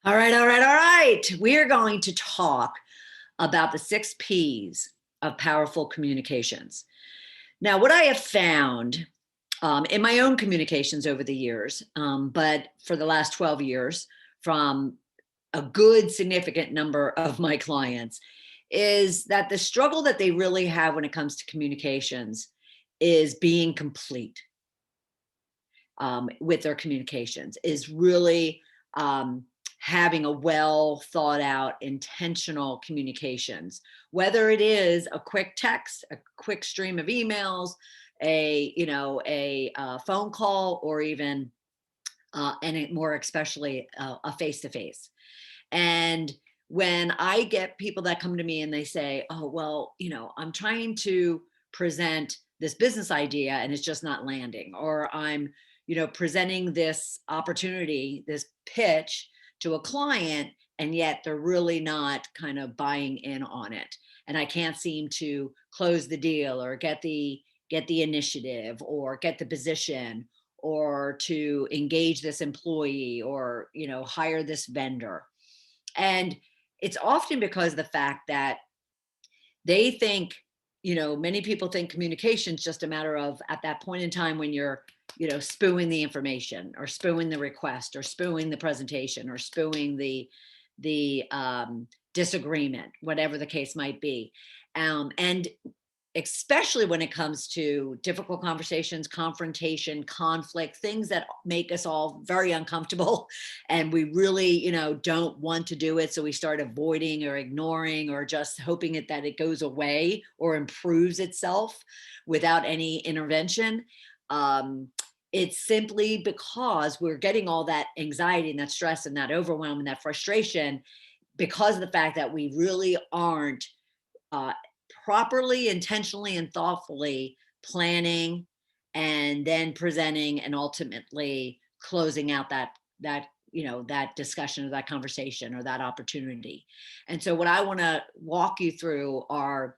All right, all right, all right. We are going to talk about the 6 Ps of powerful communications. Now, what I have found in my own communications over the years, but for the last 12 years, from a good significant number of my clients, is that the struggle that they really have when it comes to communications is being complete with their communications, is really um, having a well thought out, intentional communications, whether it is a quick text, a quick stream of emails, a phone call, or even more especially a face to face. And when I get people that come to me and they say, oh, well, I'm trying to present this business idea and it's just not landing, or I'm, presenting this opportunity, this pitch to a client, and yet they're really not kind of buying in on it. And I can't seem to close the deal or get the initiative or get the position or to engage this employee or, hire this vendor. And it's often because of the fact that they think, many people think communication is just a matter of at that point in time when you're, spewing the information or spewing the request or spewing the presentation or spewing the disagreement, whatever the case might be. And especially when it comes to difficult conversations, confrontation, conflict, things that make us all very uncomfortable. And we really, don't want to do it. So we start avoiding or ignoring or just hoping that it goes away or improves itself without any intervention. It's simply because we're getting all that anxiety and that stress and that overwhelm and that frustration because of the fact that we really aren't uh, properly, intentionally, and thoughtfully planning and then presenting and ultimately closing out that discussion or that conversation or that opportunity. And so what I want to walk you through are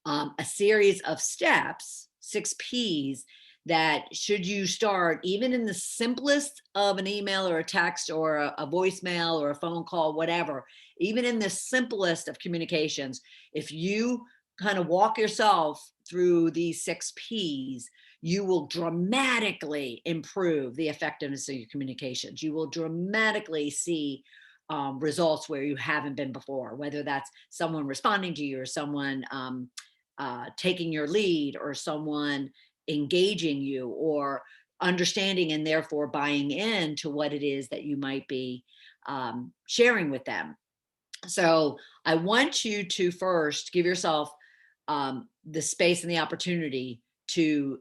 a series of steps, 6 Ps, that should you start even in the simplest of an email or a text or a voicemail or a phone call, whatever, even in the simplest of communications, if you kind of walk yourself through these 6 Ps, you will dramatically improve the effectiveness of your communications. You will dramatically see results where you haven't been before, whether that's someone responding to you or someone taking your lead or someone engaging you or understanding and therefore buying into what it is that you might be sharing with them. So I want you to first give yourself the space and the opportunity to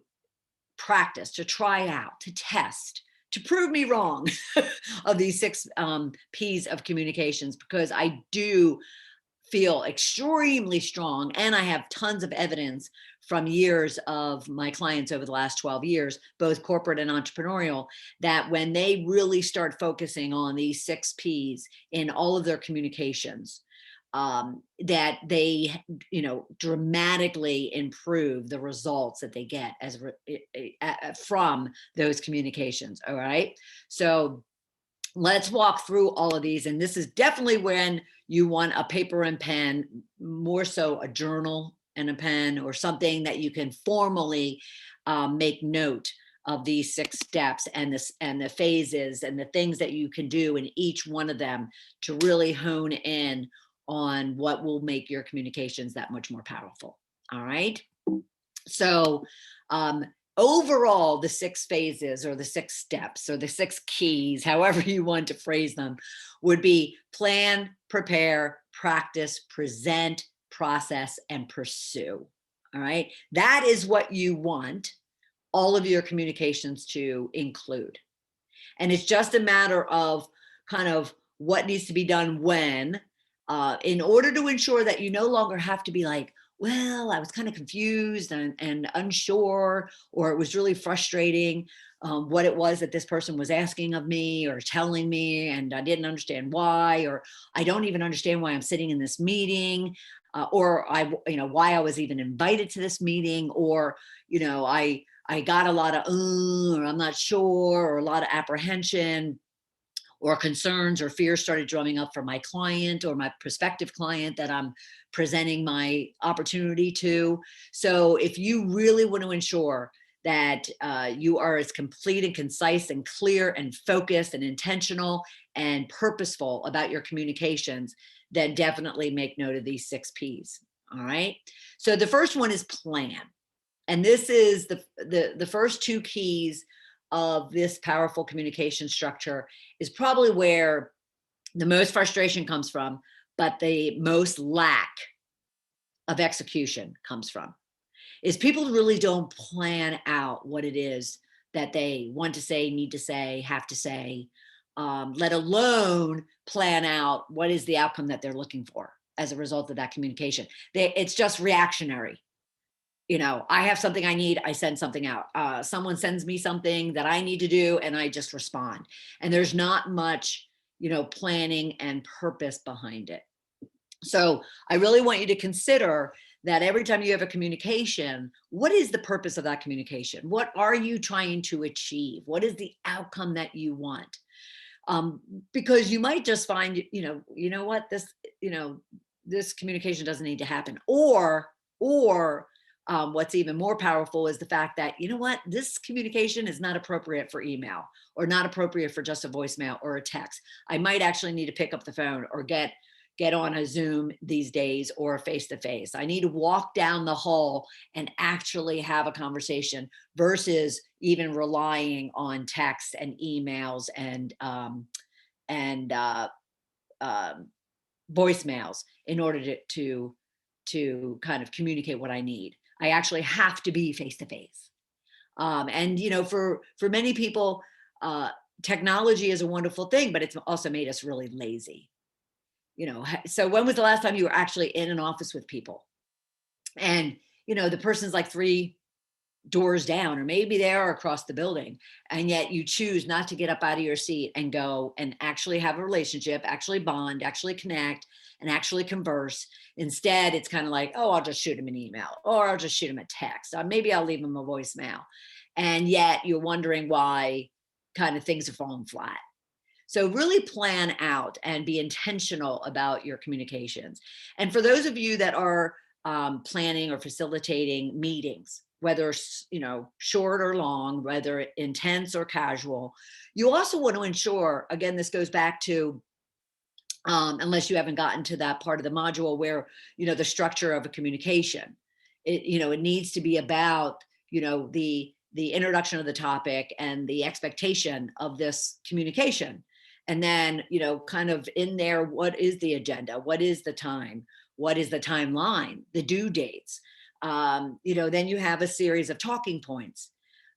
practice, to try out, to test, to prove me wrong of these 6 Ps of communications, because I do feel extremely strong, and I have tons of evidence from years of my clients over the last 12 years, both corporate and entrepreneurial, that when they really start focusing on these 6 Ps in all of their communications, that they, dramatically improve the results that they get from those communications. All right. So let's walk through all of these. And this is definitely when you want a paper and pen, more so a journal and a pen or something that you can formally make note of these 6 steps and the phases and the things that you can do in each one of them to really hone in on what will make your communications that much more powerful. All right. So overall, the 6 phases or the 6 steps or the 6 keys, however you want to phrase them, would be plan, prepare, practice, present, process, and pursue. All right. That is what you want all of your communications to include. And it's just a matter of kind of what needs to be done when, in order to ensure that you no longer have to be like, well, I was kind of confused and unsure, or it was really frustrating what it was that this person was asking of me or telling me, and I didn't understand why, or I don't even understand why I'm sitting in this meeting, or why I was even invited to this meeting, or, I got a lot of, or I'm not sure, or a lot of apprehension, or concerns or fears started drumming up for my client or my prospective client that I'm presenting my opportunity to. So if you really want to ensure that you are as complete and concise and clear and focused and intentional and purposeful about your communications, then definitely make note of these 6 P's. All right. So the first one is plan. And this is the first 2 keys of this powerful communication structure, is probably where the most frustration comes from, but the most lack of execution comes from, is people really don't plan out what it is that they want to say, need to say, have to say, let alone plan out what is the outcome that they're looking for as a result of that communication. It's just reactionary. I have something I need, I send something out. Someone sends me something that I need to do, and I just respond. And there's not much, planning and purpose behind it. So I really want you to consider that every time you have a communication, what is the purpose of that communication? What are you trying to achieve? What is the outcome that you want? Because you might just find, what, this communication doesn't need to happen. Or what's even more powerful is the fact that, this communication is not appropriate for email, or not appropriate for just a voicemail or a text. I might actually need to pick up the phone or get on a Zoom these days, or a face-to-face. I need to walk down the hall and actually have a conversation, versus even relying on texts and emails and voicemails in order to kind of communicate what I need. I actually have to be face-to-face. And for many people, technology is a wonderful thing, but it's also made us really lazy. So when was the last time you were actually in an office with people, and the person's like 3 doors down, or maybe they are across the building, and yet you choose not to get up out of your seat and go and actually have a relationship, actually bond, actually connect, and actually converse. Instead, it's kind of like, oh, I'll just shoot him an email, or I'll just shoot him a text, maybe I'll leave him a voicemail. And yet you're wondering why kind of things are falling flat. So really plan out and be intentional about your communications. And for those of you that are planning or facilitating meetings, whether short or long, whether intense or casual, you also want to ensure, again, this goes back to, unless you haven't gotten to that part of the module where, the structure of a communication, it needs to be about, the introduction of the topic and the expectation of this communication. And then, kind of in there, what is the agenda? What is the time? What is the timeline? The due dates? Then you have a series of talking points.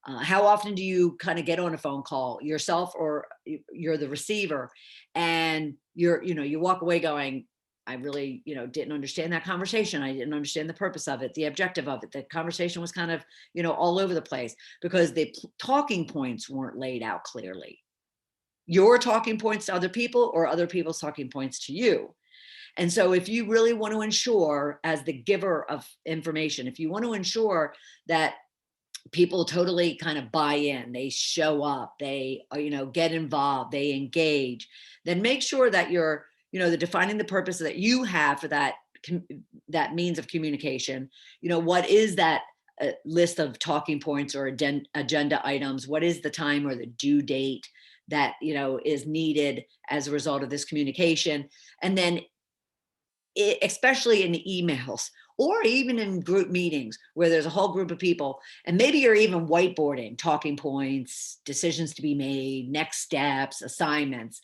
How often do you kind of get on a phone call yourself, or you're the receiver, and you walk away going, I really, didn't understand that conversation. I didn't understand the purpose of it, the objective of it. The conversation was kind of, all over the place, because the talking points weren't laid out clearly. Your talking points to other people, or other people's talking points to you. And so if you really want to ensure, as the giver of information, if you want to ensure that people totally kind of buy in, they show up, they, get involved, they engage, then make sure that you're, the defining the purpose that you have for that means of communication. What is that list of talking points or agenda items? What is the time or the due date that is needed as a result of this communication? And then especially in the emails, or even in group meetings where there's a whole group of people, and maybe you're even whiteboarding talking points, decisions to be made, next steps, assignments.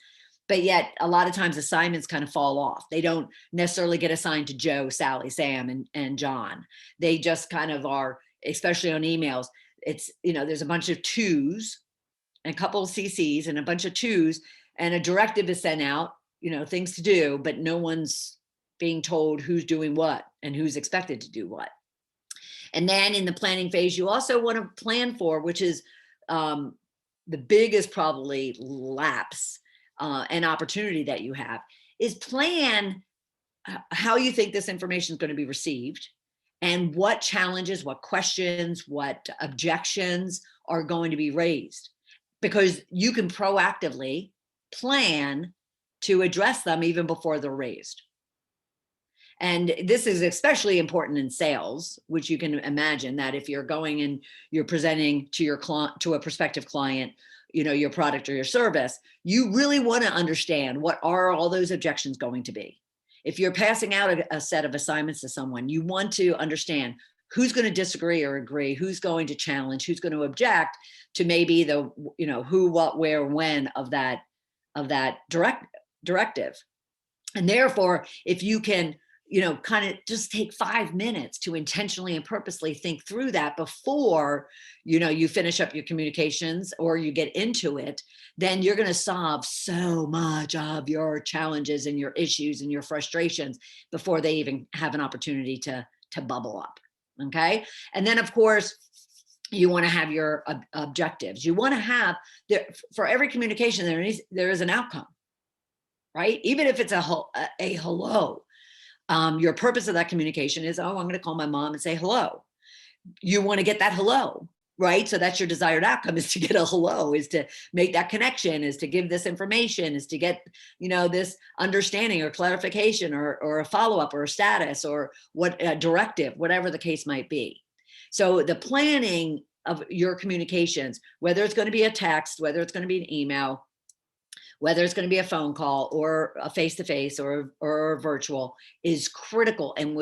But yet a lot of times assignments kind of fall off. They don't necessarily get assigned to Joe, Sally, Sam, and John. They just kind of are, especially on emails. It's, there's a bunch of twos and a couple of CCs and a bunch of twos, and a directive is sent out, things to do, but no one's being told who's doing what and who's expected to do what. And then in the planning phase, you also want to plan for, which is the biggest probably lapse and opportunity that you have, is plan how you think this information is going to be received, and what challenges, what questions, what objections are going to be raised. Because you can proactively plan to address them even before they're raised. And this is especially important in sales, which you can imagine that if you're going and you're presenting to your client, to a prospective client, your product or your service, you really want to understand what are all those objections going to be. If you're passing out a set of assignments to someone, you want to understand who's going to disagree or agree, who's going to challenge, who's going to object to maybe the, who, what, where, when of that directive. And therefore, if you can, kind of just take 5 minutes to intentionally and purposely think through that before, you finish up your communications or you get into it, then you're going to solve so much of your challenges and your issues and your frustrations before they even have an opportunity to bubble up. Okay. And then of course, you want to have your objectives. You want to have for every communication, there is an outcome, right? Even if it's a hello. Your purpose of that communication is, I'm going to call my mom and say hello. You want to get that hello, right? So that's your desired outcome, is to get a hello, is to make that connection, is to give this information, is to get, this understanding or clarification or a follow-up or a status or what a directive, whatever the case might be. So the planning of your communications, whether it's going to be a text, whether it's going to be an email, whether it's going to be a phone call or a face-to-face or a virtual, is critical and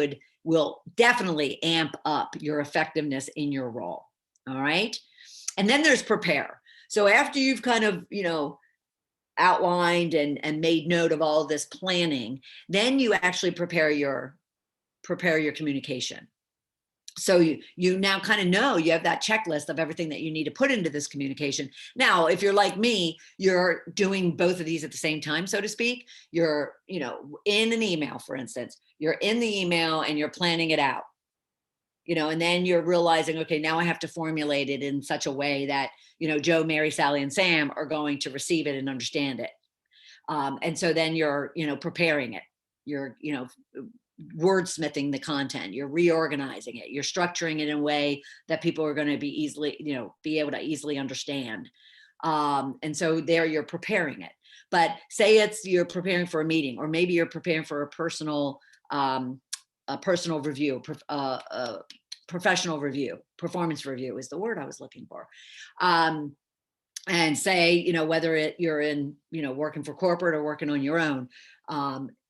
will definitely amp up your effectiveness in your role. All right. And then there's prepare. So after you've kind of, outlined and made note of all of this planning, then you actually prepare your communication. So you now kind of know you have that checklist of everything that you need to put into this communication. Now, if you're like me, you're doing both of these at the same time, so to speak. You're, in an email, for instance, you're in the email and you're planning it out, and then you're realizing, okay, now I have to formulate it in such a way that, Joe, Mary, Sally, and Sam are going to receive it and understand it. And so then you're, preparing it. You're, wordsmithing the content, you're reorganizing it, you're structuring it in a way that people are going to be be able to easily understand. And so there you're preparing it. But say you're preparing for a meeting, or maybe you're preparing for a personal review, professional review, performance review is the word I was looking for. And say, whether you're in, working for corporate or working on your own,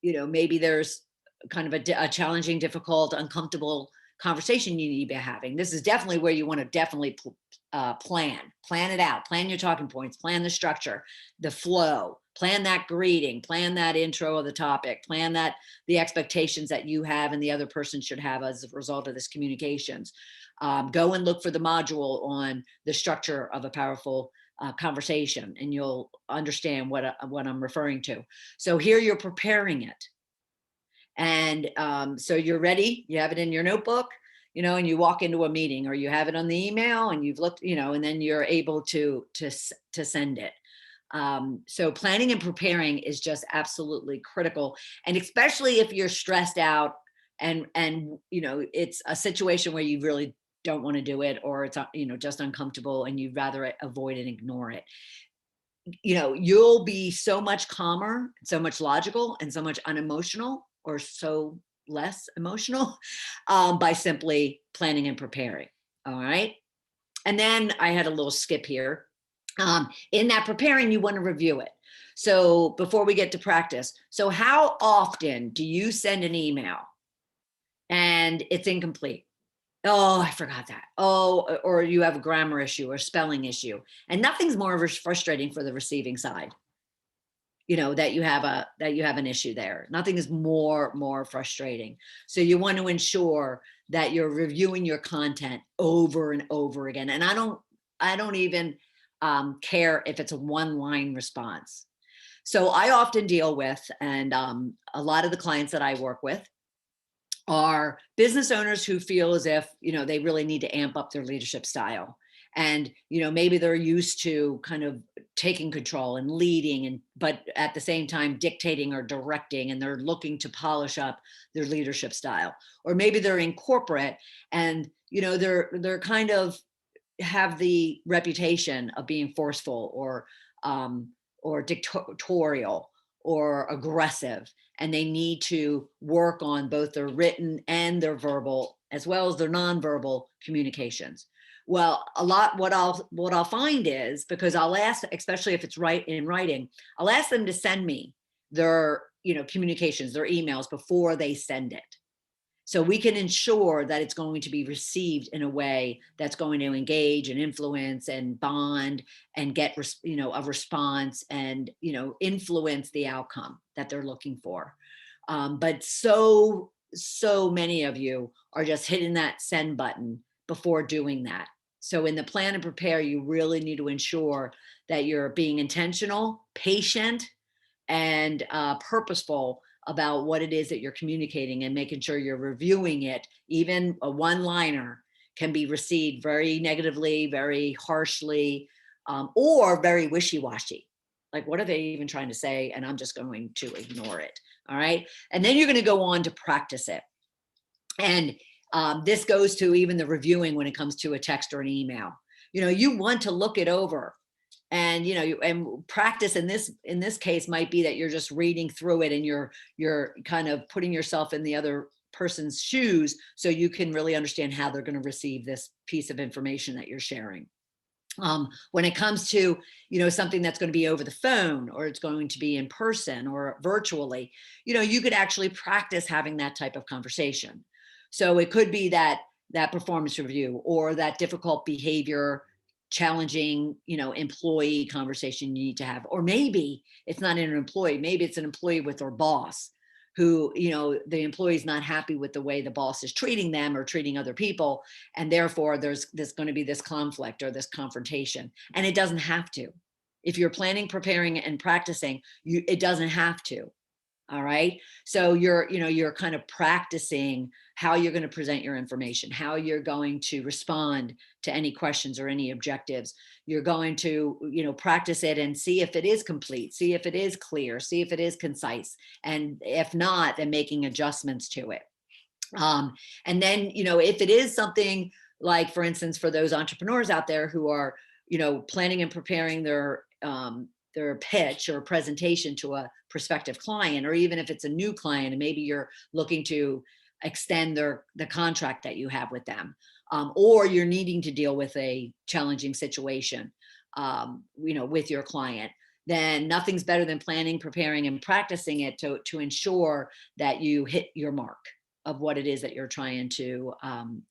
maybe there's kind of a challenging, difficult, uncomfortable conversation you need to be having. This is definitely where you want to definitely plan it out, plan your talking points, plan the structure, the flow, plan that greeting, plan that intro of the topic, plan that the expectations that you have and the other person should have as a result of this communications. Go and look for the module on the structure of a powerful conversation, and you'll understand what I'm referring to. So here you're preparing it. And so you're ready, you have it in your notebook, and you walk into a meeting, or you have it on the email and you've looked, and then you're able to send it. So planning and preparing is just absolutely critical. And especially if you're stressed out and it's a situation where you really don't want to do it, or it's, just uncomfortable and you'd rather avoid and ignore it. You'll be so much calmer, so much logical, and so much unemotional, or so less emotional, by simply planning and preparing. All right. And then I had a little skip here. In that preparing, you want to review it. So before we get to practice, so how often do you send an email and it's incomplete? Oh, I forgot that. Oh, or you have a grammar issue or spelling issue, and nothing's more frustrating for the receiving side, that you have an issue there. Nothing is more frustrating. So you want to ensure that you're reviewing your content over and over again. And I don't even care if it's a one-line response. So I often deal with, and a lot of the clients that I work with are business owners who feel as if, they really need to amp up their leadership style. And, maybe they're used to kind of taking control and leading, but at the same time dictating or directing, and they're looking to polish up their leadership style. Or maybe they're in corporate and, they're kind of have the reputation of being forceful or or dictatorial or aggressive, and they need to work on both their written and their verbal, as well as their nonverbal communications. Well, a lot what I'll find is, because I'll ask, especially if it's right in writing, I'll ask them to send me their, communications, their emails before they send it. So we can ensure that it's going to be received in a way that's going to engage and influence and bond and get, a response and, influence the outcome that they're looking for. But so many of you are just hitting that send button before doing that. So in the plan and prepare, you really need to ensure that you're being intentional, patient, and purposeful about what it is that you're communicating, and making sure you're reviewing it. Even a one-liner can be received very negatively, very harshly, or very wishy-washy. Like, what are they even trying to say? And I'm just going to ignore it. All right. And then you're going to go on to practice it. And this goes to even the reviewing when it comes to a text or an email. You want to look it over, and and practice in this case might be that you're just reading through it, and you're kind of putting yourself in the other person's shoes, so you can really understand how they're going to receive this piece of information that you're sharing. When it comes to something that's going to be over the phone, or it's going to be in person or virtually, you could actually practice having that type of conversation. So it could be that performance review, or that difficult behavior, challenging employee conversation you need to have. Or maybe it's not an employee, maybe it's an employee with their boss, who the employee's not happy with the way the boss is treating them or treating other people, and therefore there's going to be this conflict or this confrontation. And it doesn't have to. If you're planning, preparing, and practicing, it doesn't have to. All right. So you're kind of practicing how you're going to present your information, how you're going to respond to any questions or any objectives. You're going to, practice it and see if it is complete, see if it is clear, see if it is concise. And if not, then making adjustments to it. And then, if it is something like, for instance, for those entrepreneurs out there who are, planning and preparing their pitch or presentation to a prospective client, or even if it's a new client and maybe you're looking to extend the contract that you have with them, or you're needing to deal with a challenging situation, with your client, then nothing's better than planning, preparing, and practicing it to ensure that you hit your mark of what it is that you're trying to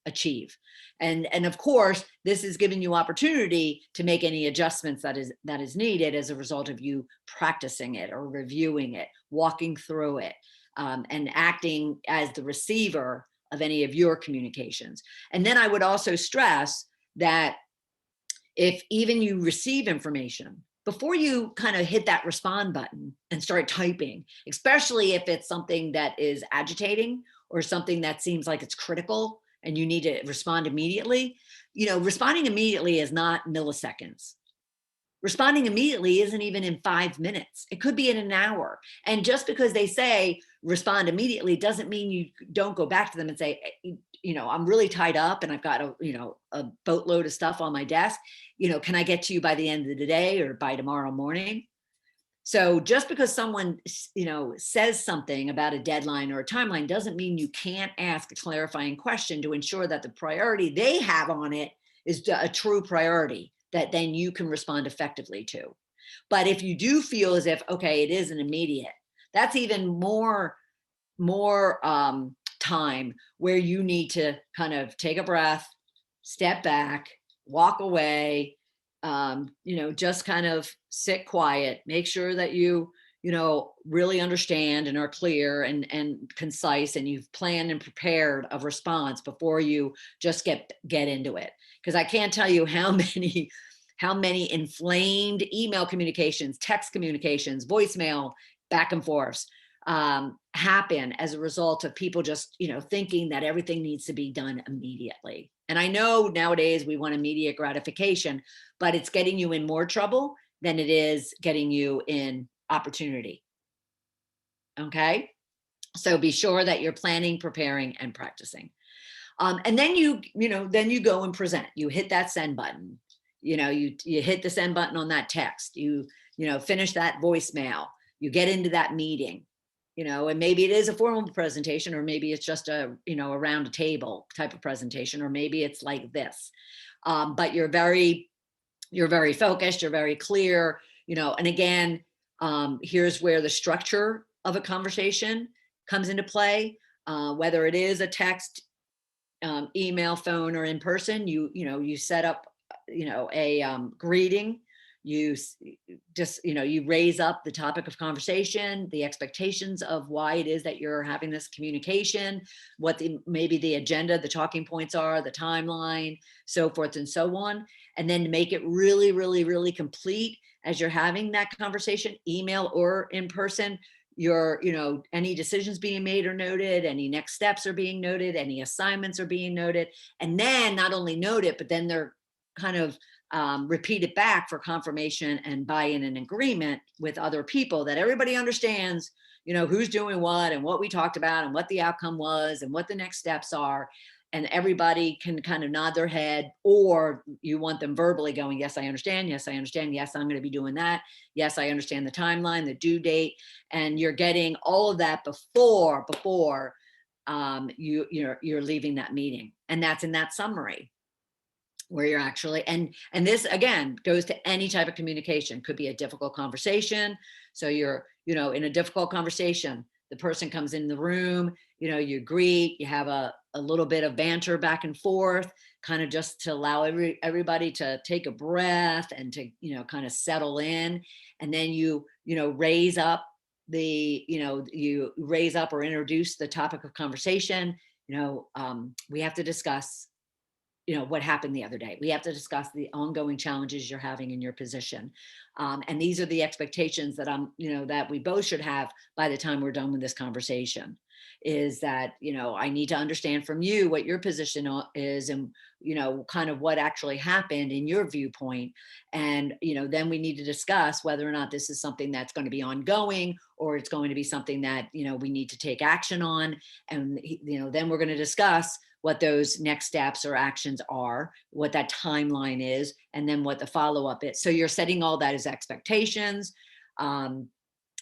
achieve. And of course, this is giving you opportunity to make any adjustments that is needed as a result of you practicing it or reviewing it, walking through it, and acting as the receiver of any of your communications. And then I would also stress that if even you receive information, before you kind of hit that respond button and start typing, especially if it's something that is agitating or something that seems like it's critical and you need to respond immediately, responding immediately is not milliseconds. Responding immediately isn't even in 5 minutes. It could be in an hour. And just because they say respond immediately doesn't mean you don't go back to them and say, I'm really tied up and I've got a boatload of stuff on my desk. Can I get to you by the end of the day or by tomorrow morning? So just because someone, says something about a deadline or a timeline doesn't mean you can't ask a clarifying question to ensure that the priority they have on it is a true priority that then you can respond effectively to. But if you do feel as if, okay, it is an immediate, that's even more time where you need to kind of take a breath, step back, walk away, just kind of sit quiet, make sure that you really understand and are clear and concise, and you've planned and prepared a response before you just get into it. Because I can't tell you how many inflamed email communications, text communications, voicemail, back and forths happen as a result of people just thinking that everything needs to be done immediately. And I know nowadays we want immediate gratification, but it's getting you in more trouble than it is getting you in opportunity. Okay, so be sure that you're planning, preparing, and practicing. And then then you go and present. You hit that send button. You hit the send button on that text. You finish that voicemail, you get into that meeting, and maybe it is a formal presentation, or maybe it's just around a table type of presentation, or maybe it's like this. But you're very focused, you're very clear, and again, here's where the structure of a conversation comes into play, whether it is a text, email, phone, or in person. You set up, a greeting. You just, you raise up the topic of conversation, the expectations of why it is that you're having this communication, what maybe the agenda, the talking points are, the timeline, so forth and so on. And then to make it really, really, really complete as you're having that conversation, email or in person, any decisions being made are noted, any next steps are being noted, any assignments are being noted. And then not only note it, but then they're kind of repeat it back for confirmation and buy-in and agreement with other people, that everybody understands, who's doing what and what we talked about and what the outcome was and what the next steps are. And everybody can kind of nod their head, or you want them verbally going, yes, I understand. Yes, I understand. Yes, I'm going to be doing that. Yes, I understand the timeline, the due date. And you're getting all of that before you're leaving that meeting. And that's in that summary where you're actually, and this again goes to any type of communication. Could be a difficult conversation. So you're, in a difficult conversation, the person comes in the room, you greet, you have a little bit of banter back and forth, kind of just to allow everybody to take a breath and to, kind of settle in. And then you raise up you raise up or introduce the topic of conversation. We have to discuss what happened the other day. We have to discuss the ongoing challenges you're having in your position. And these are the expectations that that we both should have by the time we're done with this conversation, is that, I need to understand from you what your position is, and, kind of what actually happened in your viewpoint. And, then we need to discuss whether or not this is something that's going to be ongoing, or it's going to be something that, we need to take action on. And, then we're going to discuss what those next steps or actions are, what that timeline is, and then what the follow-up is. So you're setting all that as expectations, and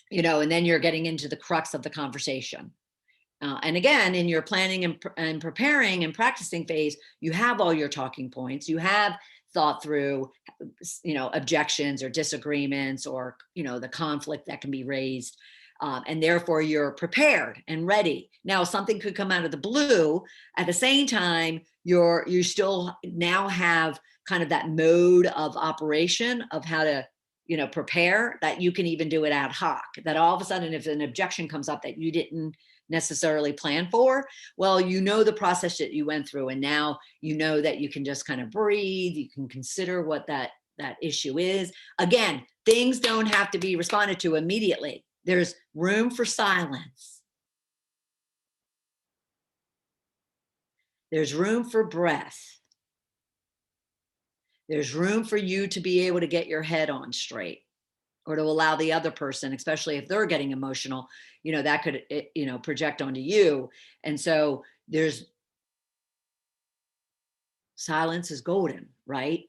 then you're getting into the crux of the conversation. And again, in your planning and preparing and practicing phase, you have all your talking points. You have thought through, objections or disagreements, or, the conflict that can be raised. And therefore you're prepared and ready. Now, something could come out of the blue. At the same time, you still now have kind of that mode of operation of how to, prepare, that you can even do it ad hoc, that all of a sudden, if an objection comes up that you didn't necessarily plan for, well, the process that you went through, and now that you can just kind of breathe, you can consider what that issue is. Again, things don't have to be responded to immediately. There's room for silence. There's room for breath. There's room for you to be able to get your head on straight, or to allow the other person, especially if they're getting emotional, that could, project onto you. And so silence is golden, right?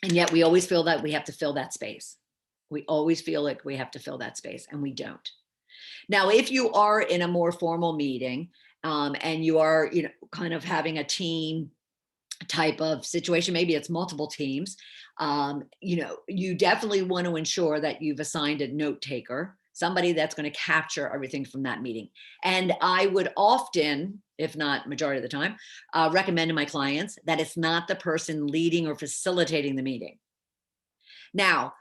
And yet we always feel that we have to fill that space. We always feel like we have to fill that space, and we don't. Now, if you are in a more formal meeting, and you are, kind of having a team type of situation, maybe it's multiple teams, you definitely want to ensure that you've assigned a note taker, somebody that's going to capture everything from that meeting. And I would often, if not majority of the time, recommend to my clients that it's not the person leading or facilitating the meeting. Now,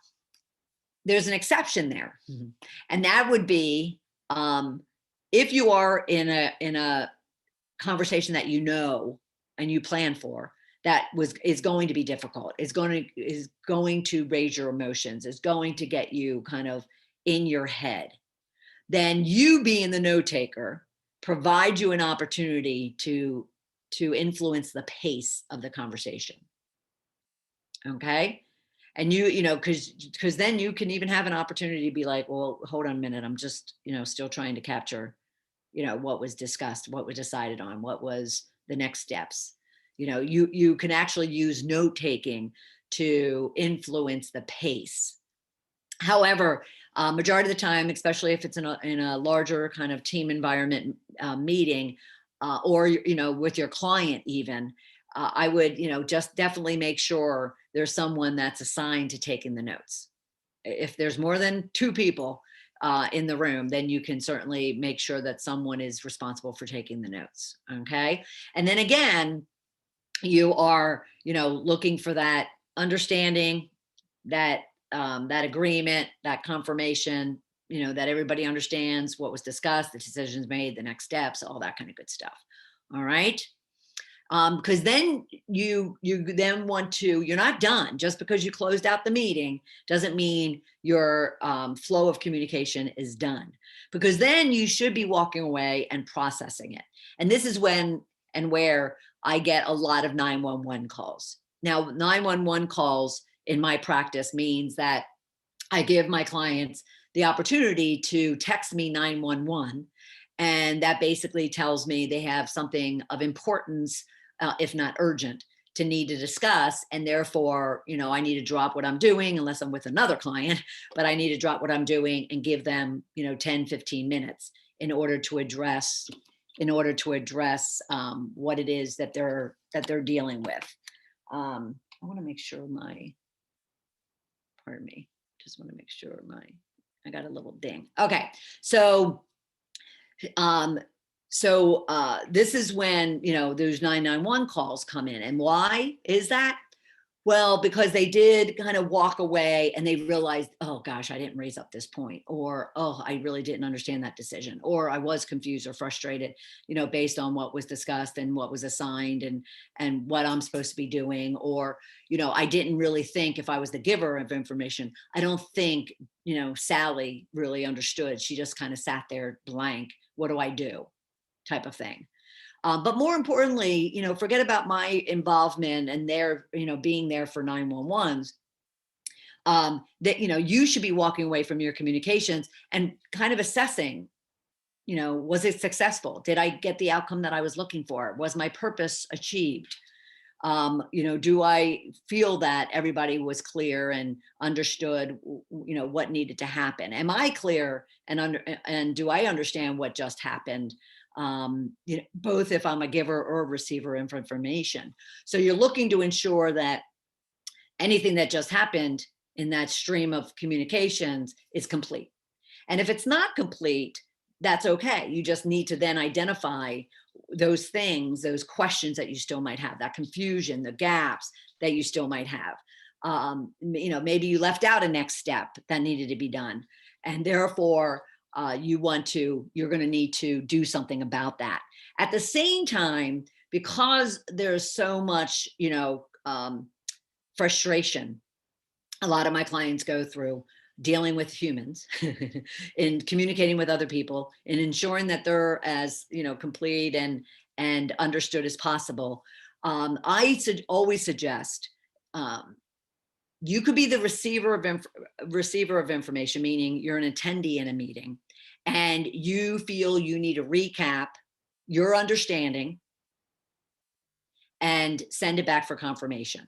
there's an exception there. Mm-hmm. And that would be, if you are in a conversation that and you plan for, that is going to be difficult, is going to raise your emotions, is going to get you kind of in your head, then you being the note taker provides you an opportunity to influence the pace of the conversation. Okay. And because then you can even have an opportunity to be like, well, hold on a minute, I'm just, still trying to capture, what was discussed, what was decided on, what was the next steps. You can actually use note taking to influence the pace However, majority of the time, especially if it's in a larger kind of team environment meeting, or with your client even, I would just definitely make sure there's someone that's assigned to taking the notes. If there's more than two people in the room, then you can certainly make sure that someone is responsible for taking the notes. Okay. And then again, you are, looking for that understanding, that that agreement, that confirmation, that everybody understands what was discussed, the decisions made, the next steps, all that kind of good stuff. All right. Because then you then want to, you're not done just because you closed out the meeting doesn't mean your flow of communication is done, because then you should be walking away and processing it. And this is when and where I get a lot of 911 calls. Now 911 calls in my practice means that I give my clients the opportunity to text me 911. And that basically tells me they have something of importance, if not urgent, to need to discuss. And therefore, I need to drop what I'm doing unless I'm with another client, but I need to drop what I'm doing and give them, 10, 15 minutes in order to address what it is that they're dealing with. I want to make sure pardon me, just want to make sure I got a little ding. Okay. So, um, this is when, those 911 calls come in. And why is that? Well, because they did kind of walk away and they realized, oh gosh, I didn't raise up this point, or, oh, I really didn't understand that decision, or I was confused or frustrated, based on what was discussed and what was assigned and what I'm supposed to be doing. Or, I didn't really think, if I was the giver of information, I don't think, Sally really understood. She just kind of sat there blank. What do I do? Type of thing. But more importantly, forget about my involvement and their, being there for 911s. That, you should be walking away from your communications and kind of assessing, was it successful? Did I get the outcome that I was looking for? Was my purpose achieved? Do I feel that everybody was clear and understood, what needed to happen? Am I clear and do I understand what just happened? Both if I'm a giver or a receiver of information. So you're looking to ensure that anything that just happened in that stream of communications is complete. And if it's not complete, that's okay. You just need to then identify those things, those questions that you still might have, that confusion, the gaps that you still might have. Maybe you left out a next step that needed to be done. And therefore, you're going to need to do something about that. At the same time, because there's so much, frustration, a lot of my clients go through dealing with humans in communicating with other people and ensuring that they're as, complete and understood as possible. I always suggest, you could be the receiver of information, meaning you're an attendee in a meeting and you feel you need to recap your understanding and send it back for confirmation.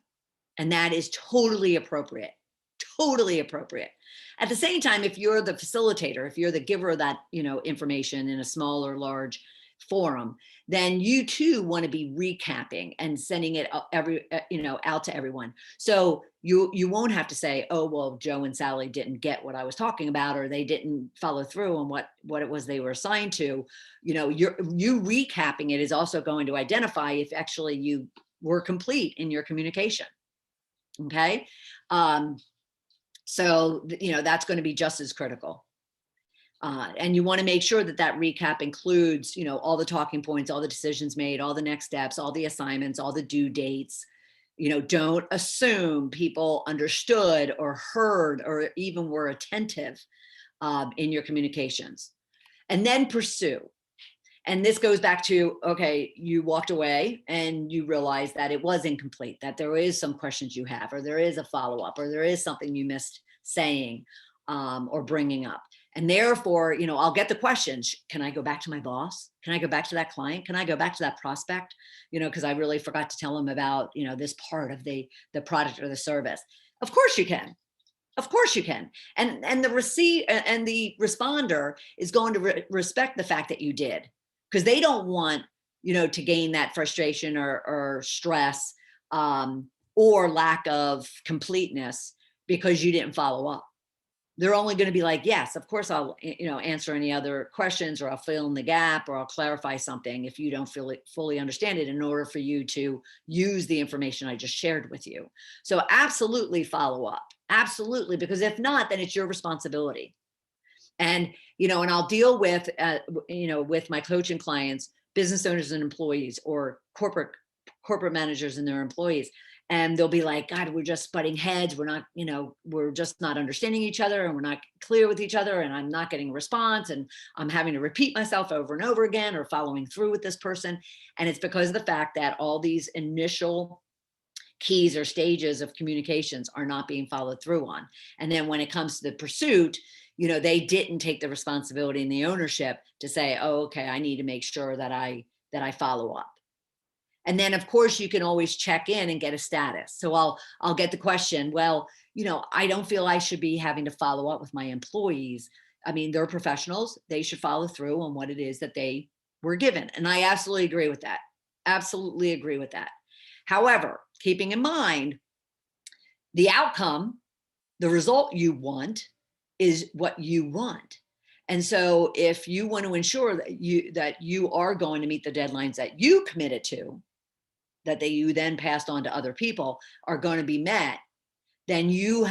And that is totally appropriate. Totally appropriate. At the same time, if you're the facilitator, if you're the giver of that, information in a small or large forum, then you too want to be recapping and sending it out to everyone. So you won't have to say, oh, well, Joe and Sally didn't get what I was talking about, or they didn't follow through on what it was they were assigned to. You recapping it is also going to identify if actually you were complete in your communication. Okay. So, that's going to be just as critical. And you want to make sure that that recap includes, all the talking points, all the decisions made, all the next steps, all the assignments, all the due dates. Don't assume people understood or heard or even were attentive in your communications. And then pursue. And this goes back to, okay, you walked away and you realized that it was incomplete, that there is some questions you have, or there is a follow-up, or there is something you missed saying or bringing up. And therefore, I'll get the questions. Can I go back to my boss? Can I go back to that client? Can I go back to that prospect? Because I really forgot to tell them about, this part of the product or the service. Of course you can. Of course you can. And the and the responder is going to respect the fact that you did, because they don't want, to gain that frustration or stress, or lack of completeness because you didn't follow up. They're only going to be like, yes, of course I'll, answer any other questions, or I'll fill in the gap, or I'll clarify something if you don't feel it fully understand it, in order for you to use the information I just shared with you. So absolutely follow up. Absolutely. Because if not, then it's your responsibility. And, and I'll deal with, with my coaching clients, business owners and employees, or corporate managers and their employees. And they'll be like, God, we're just butting heads. We're not, we're just not understanding each other, and we're not clear with each other. And I'm not getting a response, and I'm having to repeat myself over and over again, or following through with this person. And it's because of the fact that all these initial keys or stages of communications are not being followed through on. And then when it comes to the pursuit, they didn't take the responsibility and the ownership to say, oh, okay, I need to make sure that I follow up. And then of course you can always check in and get a status. So I'll get the question, well, I don't feel I should be having to follow up with my employees. I mean, they're professionals. They should follow through on what it is that they were given. And I absolutely agree with that. Absolutely agree with that. However, keeping in mind the outcome, the result you want is what you want. And so if you want to ensure that you are going to meet the deadlines that you committed to, that you then passed on to other people, are going to be met, then you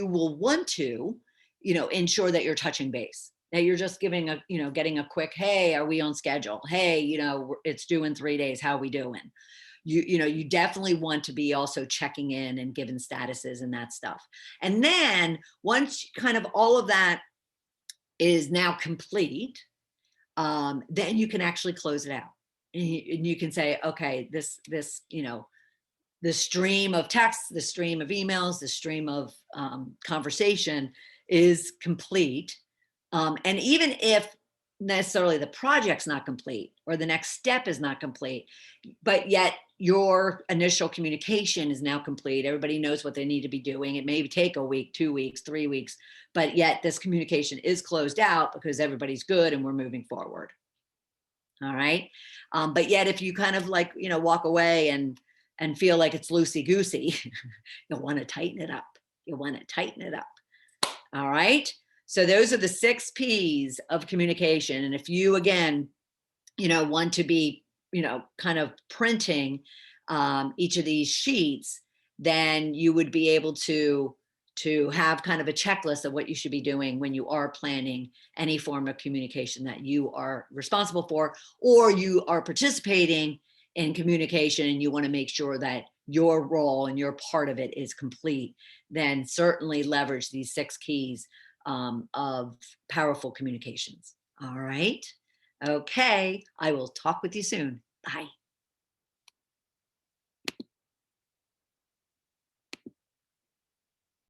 will want to, ensure that you're touching base, that you're just giving getting a quick, hey, are we on schedule? Hey, it's due in 3 days. How are we doing? You definitely want to be also checking in and giving statuses and that stuff. And then once kind of all of that is now complete, then you can actually close it out. And you can say, okay, this, the stream of texts, the stream of emails, the stream of conversation is complete. And even if necessarily the project's not complete, or the next step is not complete, but yet your initial communication is now complete, everybody knows what they need to be doing. It may take a week, 2 weeks, 3 weeks, but yet this communication is closed out because everybody's good and we're moving forward. All right. But yet if you kind of like, walk away and feel like it's loosey goosey, you'll want to tighten it up. You'll want to tighten it up. All right. So those are the 6 P's of communication. And if you, again, want to be, kind of printing each of these sheets, then you would be able to have kind of a checklist of what you should be doing when you are planning any form of communication that you are responsible for, or you are participating in communication and you want to make sure that your role and your part of it is complete. Then certainly leverage these 6 keys of powerful communications. All right. Okay. I will talk with you soon. Bye.